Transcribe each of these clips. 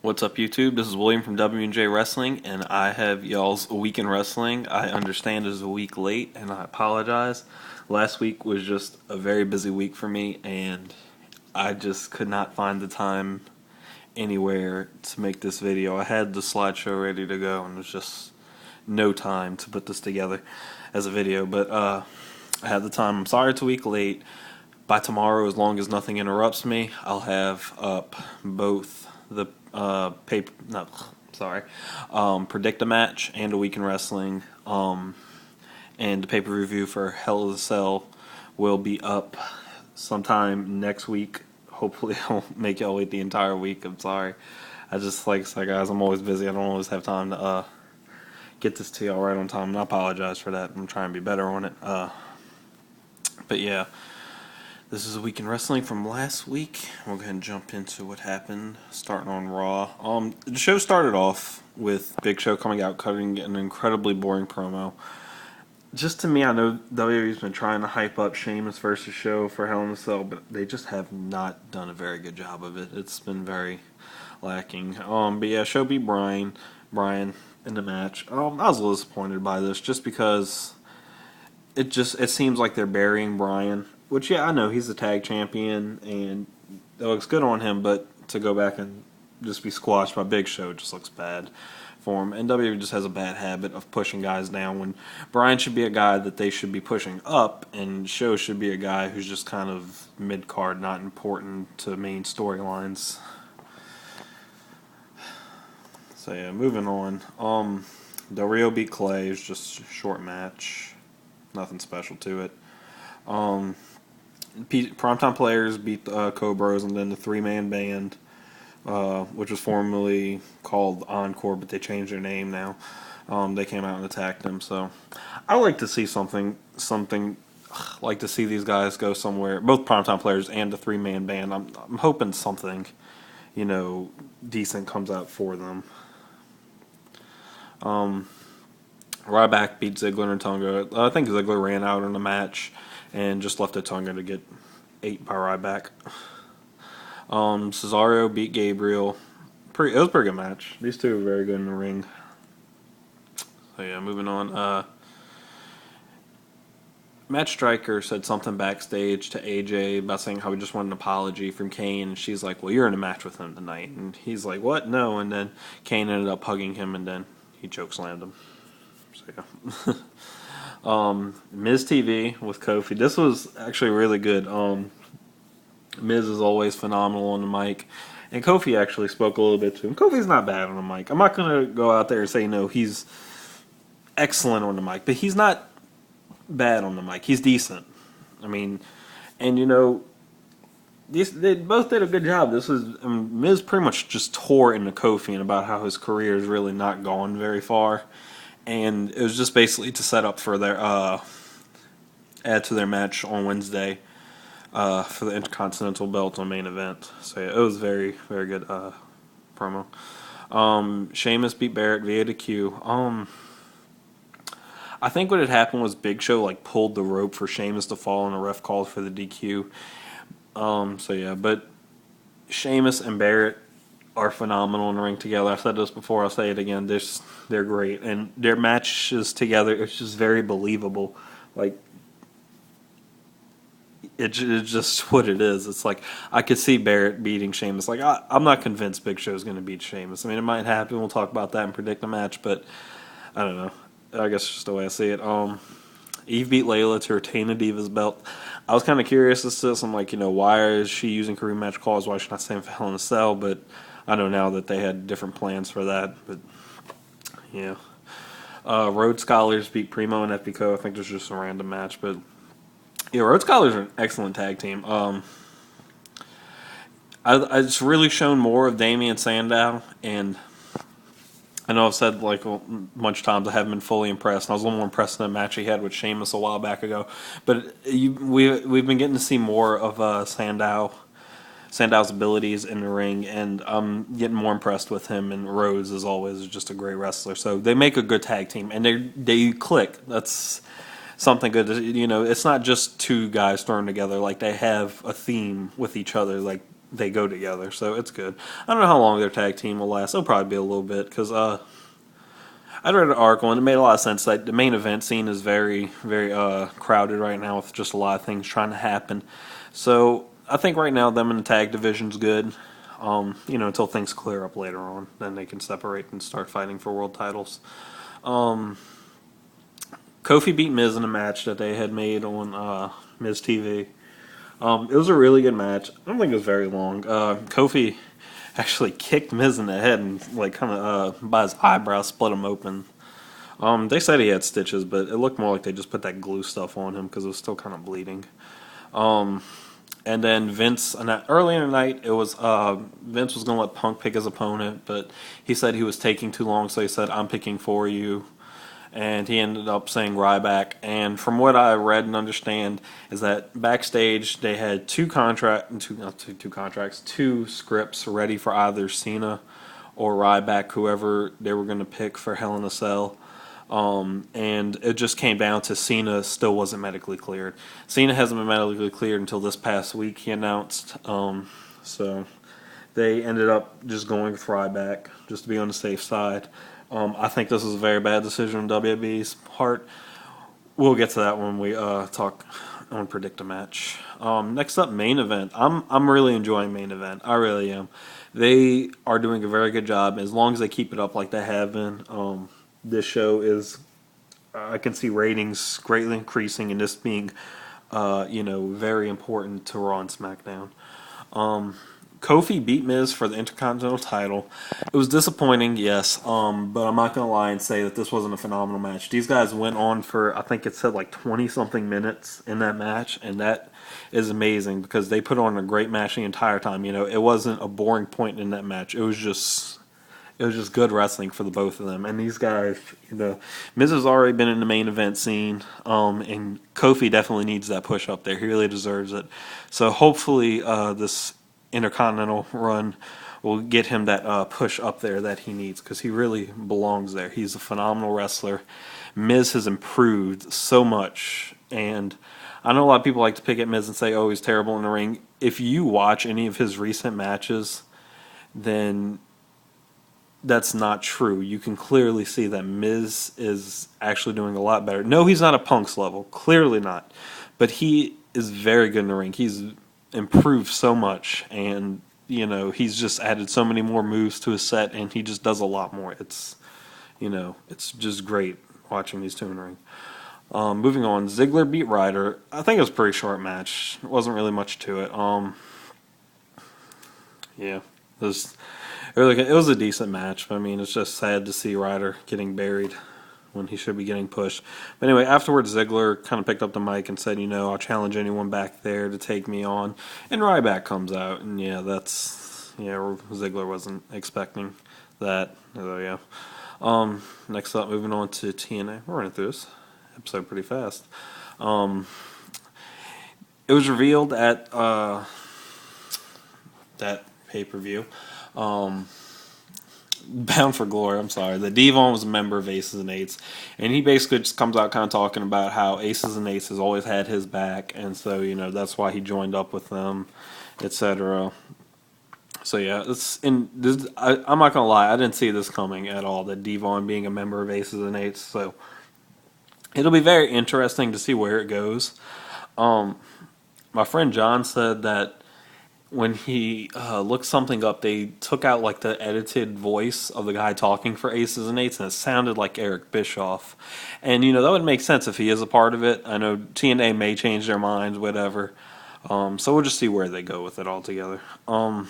What's up, YouTube? This is William from W&J Wrestling, and I have y'all's Week in Wrestling. I understand it is a week late, and I apologize. Last week was just a very busy week for me, and I just could not find the time anywhere to make this video. I had the slideshow ready to go, and there's just no time to put this together as a video, but I had the time. I'm sorry it's a week late. By tomorrow, as long as nothing interrupts me, I'll have up both the Predict a Match and a Week in Wrestling, and the pay-per-view for Hell in a Cell will be up sometime next week. Hopefully I'll make y'all wait the entire week. I'm sorry. I just, like I said, guys, I'm always busy. I don't always have time to get this to y'all right on time, and I apologize for that. I'm trying to be better on it. But yeah. This is a Week in Wrestling from last week. We'll go ahead and jump into what happened, starting on Raw. The show started off with Big Show coming out, cutting an incredibly boring promo. Just to me, I know WWE's been trying to hype up Sheamus versus Show for Hell in a Cell, but they just have not done a very good job of it. It's been very lacking. But yeah, Show beat Brian in the match. I was a little disappointed by this, just because it seems like they're burying Brian. Which, yeah, I know he's the tag champion, and it looks good on him, but to go back and just be squashed by Big Show just looks bad for him. And WWE just has a bad habit of pushing guys down when Brian should be a guy that they should be pushing up, and Show should be a guy who's just kind of mid-card, not important to main storylines. So, yeah, moving on. Del Rio beat Clay. It was just a short match. Nothing special to it. Primetime Players beat Cobras, and then the three-man band, which was formerly called Encore, but they changed their name now. They came out and attacked them. So I like to see something. Like to see these guys go somewhere. Both Primetime Players and the three-man band. I'm hoping something, decent comes out for them. Ryback beat Ziggler and Tonga. I think Ziggler ran out in the match and just left a Tonga to get ate by Ryback. Cesaro beat Gabriel. It was a pretty good match. These two are very good in the ring. So yeah, moving on. Matt Striker said something backstage to AJ about saying how he just wanted an apology from Kane. And she's like, well, you're in a match with him tonight. And he's like, what? No. And then Kane ended up hugging him, and then he chokeslammed him. So yeah. Miz TV with Kofi. This was actually really good. Miz is always phenomenal on the mic, and Kofi actually spoke a little bit to him. Kofi's not bad on the mic. I'm not going to go out there and say no, he's excellent on the mic, but he's not bad on the mic. He's decent. I mean, and they both did a good job. Miz pretty much just tore into Kofi and about how his career is really not gone very far. And it was just basically to set up for their add to their match on Wednesday for the Intercontinental Belt on main event. So yeah, it was very, very good promo. Sheamus beat Barrett via DQ. I think what had happened was Big Show pulled the rope for Sheamus to fall, and the ref called for the DQ. So yeah, but Sheamus and Barrett are phenomenal in the ring together. I've said this before, I'll say it again. They're great. And their matches together, it's just very believable. It's just what it is. It's like, I could see Barrett beating Sheamus. I'm not convinced Big Show's going to beat Sheamus. I mean, it might happen. We'll talk about that and predict the match, but I don't know. I guess it's just the way I see it. Eve beat Layla to retain the Divas belt. I was kind of curious as to this. I'm like, why is she using career match calls? Why is she not staying for Hell in a Cell? But I know now that they had different plans for that, but yeah. Rhodes Scholars beat Primo and Epico. I think this was just a random match, but yeah, Rhodes Scholars are an excellent tag team. It's really shown more of Damian Sandow, and I know I've said a bunch of times I haven't been fully impressed. And I was a little more impressed in that match he had with Sheamus a while back ago, but we've been getting to see more of Sandow's abilities in the ring, and I'm getting more impressed with him. And Rhodes, as always, is just a great wrestler. So they make a good tag team, and they click. That's something good. It's not just two guys thrown together. They have a theme with each other. they go together, so it's good. I don't know how long their tag team will last. It'll probably be a little bit because I read an article and it made a lot of sense that the main event scene is very, very crowded right now with just a lot of things trying to happen. So I think right now them in the tag division's good. Until things clear up later on, then they can separate and start fighting for world titles. Kofi beat Miz in a match that they had made on Miz TV. It was a really good match. I don't think it was very long. Kofi actually kicked Miz in the head and like kind of by his eyebrow split him open. They said he had stitches, but it looked more like they just put that glue stuff on him because it was still kind of bleeding. And then Vince, early in the night, it was Vince was going to let Punk pick his opponent, but he said he was taking too long, so he said, "I'm picking for you." And he ended up saying Ryback. And from what I read and understand, is that backstage they had two scripts ready for either Cena or Ryback, whoever they were going to pick for Hell in a Cell. And it just came down to Cena still wasn't medically cleared. Cena hasn't been medically cleared until this past week, he announced. So they ended up just going with Ryback, just to be on the safe side. I think this is a very bad decision on WWE's part. We'll get to that when we talk on Predict a Match. Next up, main event. I'm really enjoying main event. I really am. They are doing a very good job. As long as they keep it up like they have been, this show is, I can see ratings greatly increasing, and this being, very important to Raw and SmackDown. Kofi beat Miz for the Intercontinental title. It was disappointing, yes, but I'm not going to lie and say that this wasn't a phenomenal match. These guys went on for, I think it said like 20-something minutes in that match, and that is amazing because they put on a great match the entire time. It wasn't a boring point in that match. It was just good wrestling for the both of them. And these guys, Miz has already been in the main event scene, and Kofi definitely needs that push up there. He really deserves it. So hopefully this Intercontinental run will get him that push up there that he needs because he really belongs there. He's a phenomenal wrestler. Miz has improved so much, and I know a lot of people like to pick at Miz and say, "Oh, he's terrible in the ring." If you watch any of his recent matches, then that's not true. You can clearly see that Miz is actually doing a lot better. No, he's not at Punk's level. Clearly not. But he is very good in the ring. He's improved so much, and he's just added so many more moves to his set, and he just does a lot more. It's just great watching these two in the ring. Moving on, Ziggler beat Ryder. I think it was a pretty short match. It wasn't really much to it. It was a decent match, but I mean, it's just sad to see Ryder getting buried when he should be getting pushed. But anyway, afterwards, Ziggler kind of picked up the mic and said, I'll challenge anyone back there to take me on. And Ryback comes out, and Ziggler wasn't expecting that. So, next up, moving on to TNA. We're running through this episode pretty fast. It was revealed at that pay-per-view. Bound for Glory, I'm sorry. The Devon was a member of Aces and Eights, and he basically just comes out kind of talking about how Aces and Eights has always had his back, and so that's why he joined up with them, etc. So yeah, I'm not gonna lie, I didn't see this coming at all. That Devon being a member of Aces and Eights, so it'll be very interesting to see where it goes. My friend John said that when he looked something up, they took out like the edited voice of the guy talking for Aces and Eights, and it sounded like Eric Bischoff. And that would make sense if he is a part of it. I know TNA may change their minds, whatever. So we'll just see where they go with it all together. I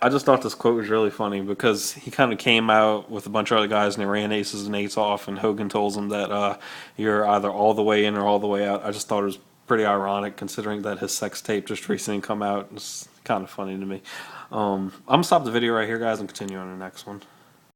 just thought this quote was really funny because he kind of came out with a bunch of other guys and they ran Aces and Eights off, and Hogan tells him that you're either all the way in or all the way out. I just thought it was pretty ironic considering that his sex tape just recently come out. It's kind of funny to me. I'm going to stop the video right here, guys, and continue on the next one.